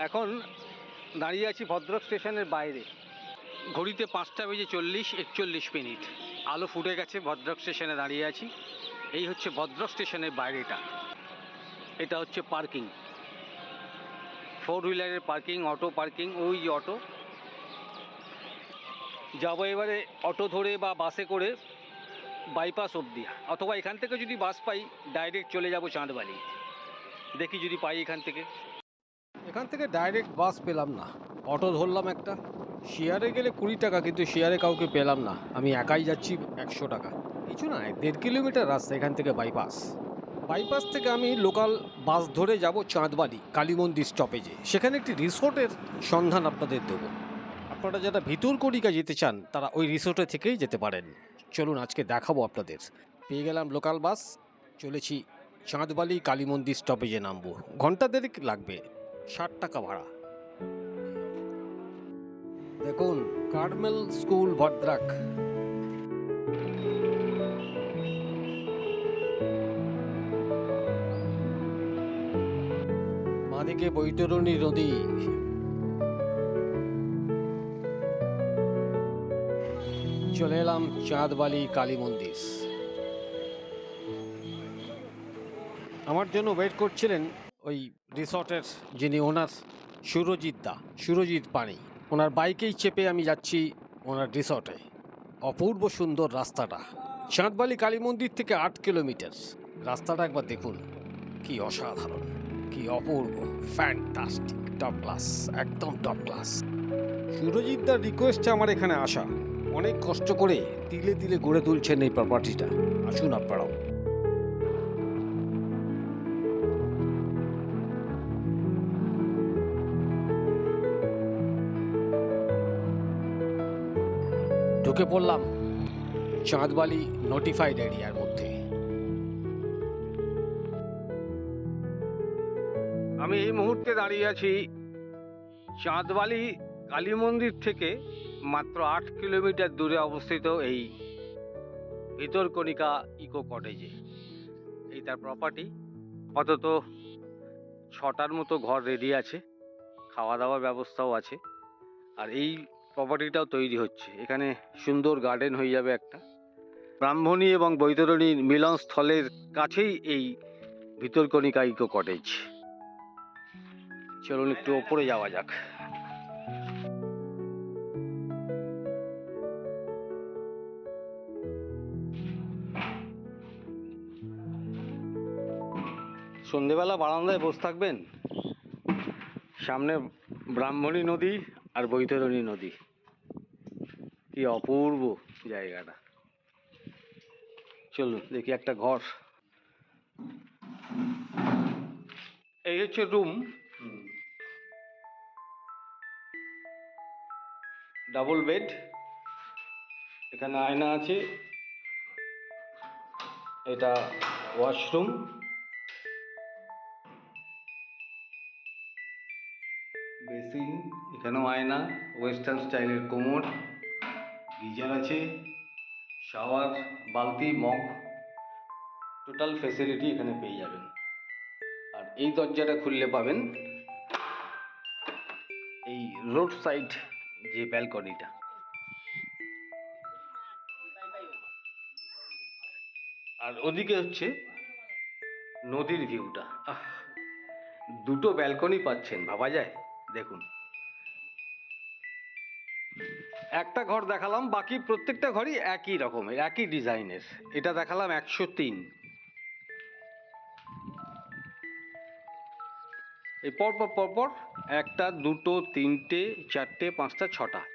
এখন দাঁড়িয়ে আছি ভদ্রক স্টেশনের বাইরে। ঘড়িতে 5:40-41 আলো ফুটে গেছে। ভদ্রক স্টেশনে দাঁড়িয়ে আছি। এই হচ্ছে ভদ্রক স্টেশনের বাইরেটা। এটা হচ্ছে পার্কিং, 4 হুইলারের পার্কিং, অটো পার্কিং। ওই যে অটো, যাবো এবারে অটো ধরে বা বাসে করে বাইপাস অবধি, অথবা এখান থেকে যদি বাস পাই ডাইরেক্ট চলে যাব চাঁদবালি। দেখি যদি পাই এখান থেকে ডাইরেক্ট বাস পেলাম না, অটো ধরলাম একটা। শেয়ারে গেলে 20 টাকা, কিন্তু শেয়ারে কাউকে পেলাম না। আমি একাই যাচ্ছি, 100 টাকা। কিছু না, 1.5 কিলোমিটার রাস্তা এখান থেকে বাইপাস থেকে আমি লোকাল বাস ধরে যাব চাঁদবালি কালী মন্দির স্টপেজে। সেখানে একটি রিসোর্টের সন্ধান আপনাদের দেবো। আপনারা যারা ভিতরকণিকা যেতে চান তারা ওই রিসোর্টে থেকেই যেতে পারেন। চলুন আজকে দেখাবো আপনাদের। পেয়ে গেলাম লোকাল বাস, চলেছি চাঁদবালি কালী মন্দির স্টপেজে নামবো। ঘন্টা দেড়েক লাগবে, 60 টাকা ভাড়া। দেখুন, কার্মেল স্কুল ভদ্রাক। বাঁদিকে বৈতরণী নদী। চলে এলাম চাঁদবালি কালী মন্দির। আমার জন্য ওয়েট করছিলেন ওই রিসর্টের যিনি ওনার, সুরজিৎ পানি। ওনার বাইকেই চেপে আমি যাচ্ছি ওনার রিসর্টে। অপূর্ব সুন্দর রাস্তাটা। চাঁদবালি কালী মন্দির থেকে 8 কিলোমিটার। রাস্তাটা একবার দেখুন, কি অসাধারণ, কি অপূর্ব, ফ্যান্টাস্টিক, টপ ক্লাস, একদম টপ ক্লাস। সুরজিৎদার রিকোয়েস্টে আমার এখানে আসা। অনেক কষ্ট করে তিলে তিলে গড়ে তুলছেন এই প্রপার্টিটা। আসুন আপনারাও। ঢুকে পড়লাম চাঁদবালি নোটিফাইড এরিয়ার মধ্যে। আমি এই মুহূর্তে দাঁড়িয়ে আছি চাঁদবালি কালী মন্দির থেকে মাত্র 8 কিলোমিটার দূরে অবস্থিত এই ভিতরকণিকা ইকো কটেজে। এই তার প্রপার্টি। আপাতত 6টার মতো ঘর রেডি আছে, খাওয়া দাওয়ার ব্যবস্থাও আছে। আর এই প্রপার্টিটাও তৈরি হচ্ছে। এখানে সুন্দর গার্ডেন হয়ে যাবে একটা। ব্রাহ্মণী এবং বৈতরণীর মিলনস্থলের কাছেই এই ভিতরকণিকা ইকো কটেজ। চলুন একটু ওপরে যাওয়া যাক। সন্ধেবেলা বারান্দায় বসে থাকবেন, সামনে ব্রাহ্মণী নদী আর বৈতরণী নদী। কি অপূর্ব জায়গাটা। চলুন দেখি একটা ঘর। এই হচ্ছে রুম, ডাবল বেড। এখানে আয়না আছে। এটা ওয়াশরুম। বেসিন, এখানেও আয়না, ওয়েস্টার্ন স্টাইলের কোমর, গিজার আছে, শাওয়ার, বালতি, মগ, টোটাল ফেসিলিটি এখানে পেয়ে যাবেন। আর এই দরজাটা খুললে পাবেন এই রোড সাইড যে ব্যালকনিটা। আর ওদিকে হচ্ছে নদীর ভিউটা। দুটো ব্যালকনি পাচ্ছেন, ভাবা যায়। দেখুন, একটা ঘর দেখালাম, বাকি প্রত্যেকটা ঘরই একই রকমের, একই ডিজাইনের। এটা দেখালাম 103। এই পরপর পরপর 1টা 2টো 3টে 4টে 5টা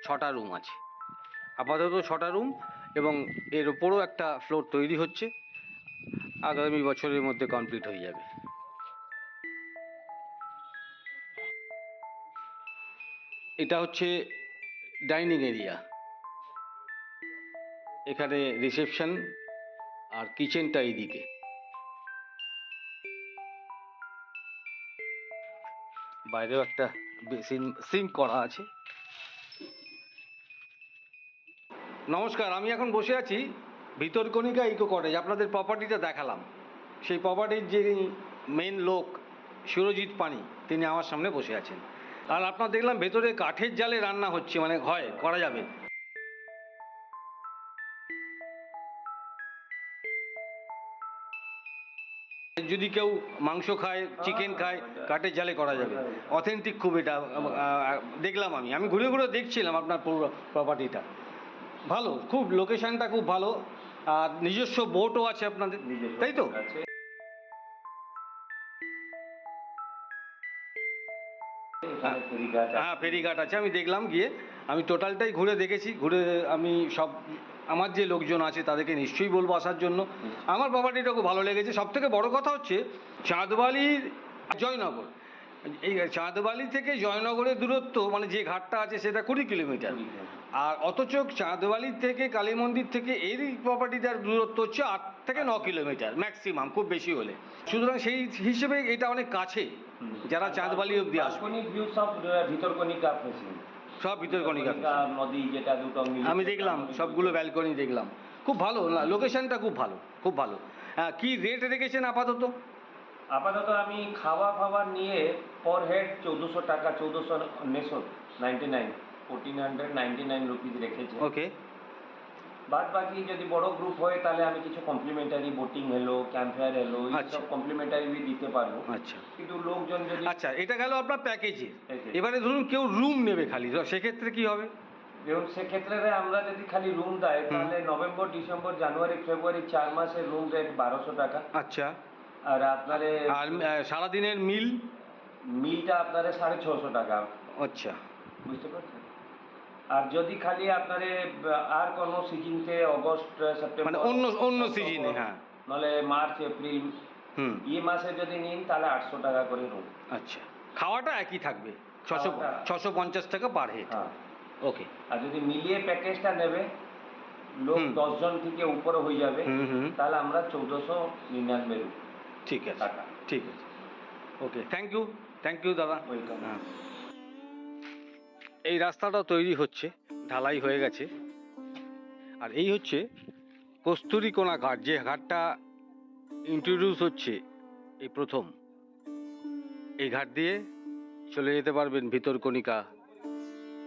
6টা রুম আছে। আপাতত 6টা রুম, এবং এর ওপরও একটা ফ্লোর তৈরি হচ্ছে। আগামী বছরের মধ্যে কমপ্লিট হয়ে যাবে। এটা হচ্ছে ডাইনিং এরিয়া। এখানে রিসেপশন আর কিচেনটা এইদিকে। বাইরেও একটা বেসিন সিঙ্ক করা আছে। নমস্কার, আমি এখন বসে আছি ভিতরকণিকা ইকো কটেজ। আপনাদের প্রপার্টিটা দেখালাম। সেই প্রপার্টির যিনি মেন লোক সুরজিৎ পানি, তিনি আমার সামনে বসে আছেন। আর আপনার দেখলাম ভেতরে কাঠের জালে রান্না হচ্ছে, মানে হয় করা যাবে। যদি কেউ মাংস খায়, চিকেন খায়, কাঠের জালে করা যাবে। অথেন্টিক খুব এটা দেখলাম, আমি ঘুরে ঘুরে দেখছিলাম আপনার পুরো প্রপার্টিটা। ভালো, খুব লোকেশনটা খুব ভালো। আর নিজস্ব বোটও আছে আপনাদের, তাই তো? হ্যাঁ, ফেরিঘাট আছে, আমি দেখলাম গিয়ে। আমি টোটালটাই ঘুরে দেখেছি, ঘুরে আমি সব আমার যে লোকজন আছে তাদেরকে নিশ্চয়ই বলবো আসার জন্য। আমার প্রপার্টিটা খুব ভালো লেগেছে। সব থেকে বড় কথা হচ্ছে চাঁদবালির জয়নগর, এই চাঁদবালি থেকে জয়নগরের দূরত্ব, মানে যে ঘাটটা আছে সেটা 20 কিলোমিটার। আর অথচ চাঁদবালি থেকে কালী মন্দির থেকে এই প্রপার্টিটার দূরত্ব হচ্ছে 8 থেকে 9 কিলোমিটার ম্যাক্সিমাম, খুব বেশি হলে। সুতরাং সেই হিসেবে এটা অনেক কাছে, যারা চাঁদবালি অবধি আসবে। সব ভিতরকণিকা সব ভিতরকণিকা নদী, যেটা দুটো আমি দেখলাম, সবগুলো ব্যালকনি দেখলাম। খুব ভালো, লোকেশনটা খুব ভালো, খুব ভালো। হ্যাঁ, কি রেট রেখেছেন আপাতত? আপাতত আমি খাওয়া নিয়ে পার হেড 1400 টাকা, 1499 রুপিস রেখেছি। ওকে। বাদ বাকি যদি বড় গ্রুপ হয় তাহলে আমি কিছু কমপ্লিমেন্টারি, বোটিং হলো, ক্যাম্প ফায়ার হলো, সব কমপ্লিমেন্টারি দিতে পারবো। আচ্ছা, কিন্তু লোকজন যদি, আচ্ছা, এটা গেল আপনার প্যাকেজে। এবারে ধরুন কেউ রুম নেবে খালি, সেক্ষেত্রে কি হবে? দেখুন, সেক্ষেত্রে আমরা যদি খালি রুম দেয় তাহলে নভেম্বর, ডিসেম্বর, জানুয়ারি, ফেব্রুয়ারি 4 মাসের রুম রেট 1200 টাকা। আচ্ছা। আর আপনার আর সারাদিনের মিলটা আপনার 650 টাকা। আচ্ছা, বুঝতে পারছেন? আর যদি খালি আপনার আর কোনো সিজনতে, অগস্ট, সেপ্টেম্বর, মানে অন্য সিজনে, হ্যাঁ, নাহলে মার্চ, এপ্রিল, এই মাসে যদি নিন তাহলে 800 টাকা করে রুম। আচ্ছা, খাওয়াটা একই থাকবে, 650 টাকা পার হেড। হ্যাঁ, ওকে। আর যদি মিলিয়ে প্যাকেজটা নেবে, লোক 10 জন থেকে উপরে হয়ে যাবে, তাহলে আমরা 1499 রুপি। ঠিক আছে, ঠিক আছে, ওকে, থ্যাংক ইউ দাদা। ওয়েলকাম। হ্যাঁ, এই রাস্তাটা তৈরি হচ্ছে, ঢালাই হয়ে গেছে। আর এই হচ্ছে কস্তুরীকোনা ঘাট, যে ঘাটটা ইন্ট্রোডিউস হচ্ছে এই প্রথম। এই ঘাট দিয়ে চলে যেতে পারবেন ভিতরকণিকা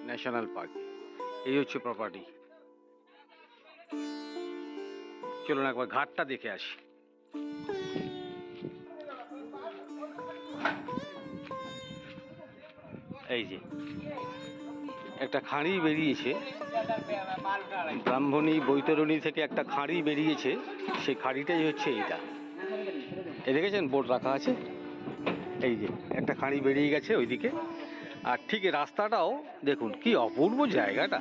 ন্যাশনাল পার্ক। এই হচ্ছে প্রপার্টি। চলুন একবার ঘাটটা দেখে আসি। এই যে একটা খাঁড়ি বেরিয়েছে, ব্রাহ্মণী বৈতরণী থেকে একটা খাঁড়ি বেরিয়েছে, সেই খাঁড়িটাই হচ্ছে এইটা। এই দেখেছেন, বোর্ড রাখা আছে। এই যে একটা খাঁড়ি বেরিয়ে গেছে ওইদিকে। আর ঠিক রাস্তাটাও দেখুন, কি অপূর্ব জায়গাটা।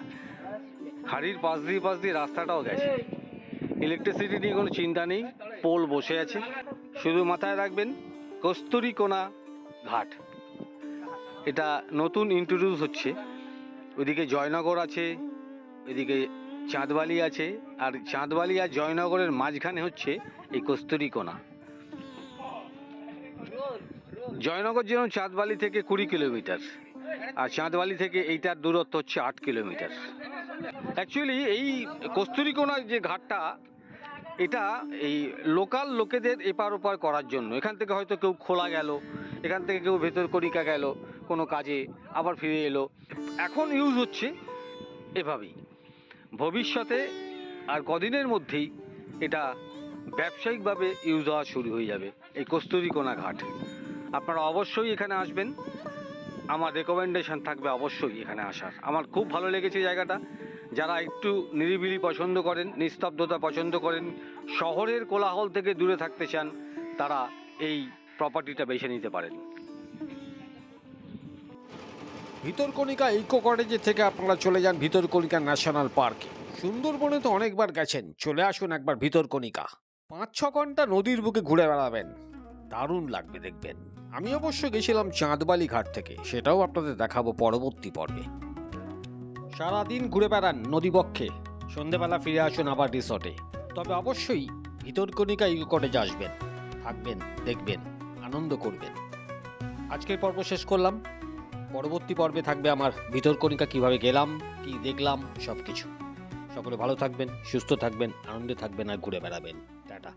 খাঁড়ির পাশ দিয়ে রাস্তাটাও গেছে। ইলেকট্রিসিটি নিয়ে কোনো চিন্তা নেই, পোল বসে আছে। শুধু মাথায় রাখবেন কস্তুরীকোনা ঘাট, এটা নতুন ইন্ট্রোডিউস হচ্ছে। ওইদিকে জয়নগর আছে, এদিকে চাঁদবালি আছে, আর চাঁদবালি আর জয়নগরের মাঝখানে হচ্ছে এই কস্তুরীকোনা। জয়নগর যেমন চাঁদবালি থেকে 20 কিলোমিটার, আর চাঁদবালি থেকে এইটার দূরত্ব হচ্ছে 8 কিলোমিটার। অ্যাকচুয়ালি এই কস্তুরীকোনার যে ঘাটটা, এটা এই লোকাল লোকেদের এপার ওপার করার জন্য। এখান থেকে হয়তো কেউ খোলা গেল, এখান থেকে কেউ ভিতরকণিকা গেল কোনো কাজে, আবার ফিরে এলো। এখন ইউজ হচ্ছে এভাবেই। ভবিষ্যতে আর কদিনের মধ্যেই এটা ব্যবসায়িকভাবে ইউজ হওয়া শুরু হয়ে যাবে, এই কস্তুরীকোনা ঘাট। আপনারা অবশ্যই এখানে আসবেন, আমার রেকমেন্ডেশন থাকবে অবশ্যই এখানে আসার। আমার খুব ভালো লেগেছে জায়গাটা। যারা একটু নিরিবিলি পছন্দ করেন, নিস্তব্ধতা পছন্দ করেন, শহরের কোলাহল থেকে দূরে থাকতে চান, তারা এই প্রপার্টিটা বেছে নিতে পারেন। ভিতরকণিকা ইকো কটেজের থেকে আপনারা চলে যান ভিতরকণিকা ন্যাশনাল পার্কে। সুন্দরবনে তো অনেকবার গেছেন, চলে আসুন একবার ভিতরকণিকা। 5-6 ঘন্টা নদীর বুকে ঘুরে বেড়াবেন, দারুণ লাগবে দেখবেন। আমি অবশ্য গেছিলাম চাঁদবালি ঘাট থেকে, সেটাও আপনাদের দেখাবো পরবর্তী পর্বে। সারাদিন ঘুরে বেড়ান নদীবক্ষে, সন্ধেবেলা ফিরে আসুন আবার রিসর্টে। তবে অবশ্যই ভিতরকণিকা ইকো কটেজে আসবেন, থাকবেন, দেখবেন, আনন্দ করবেন। আজকের পর্ব শেষ করলাম। পরবর্তী পর্বে থাকবে আমার ভিতরকণিকা কিভাবে গেলাম, কি দেখলাম, সব কিছু। সকলে ভালো থাকবেন, সুস্থ থাকবেন, আনন্দে থাকবেন আর ঘুরে বেড়াবেন। টাটা।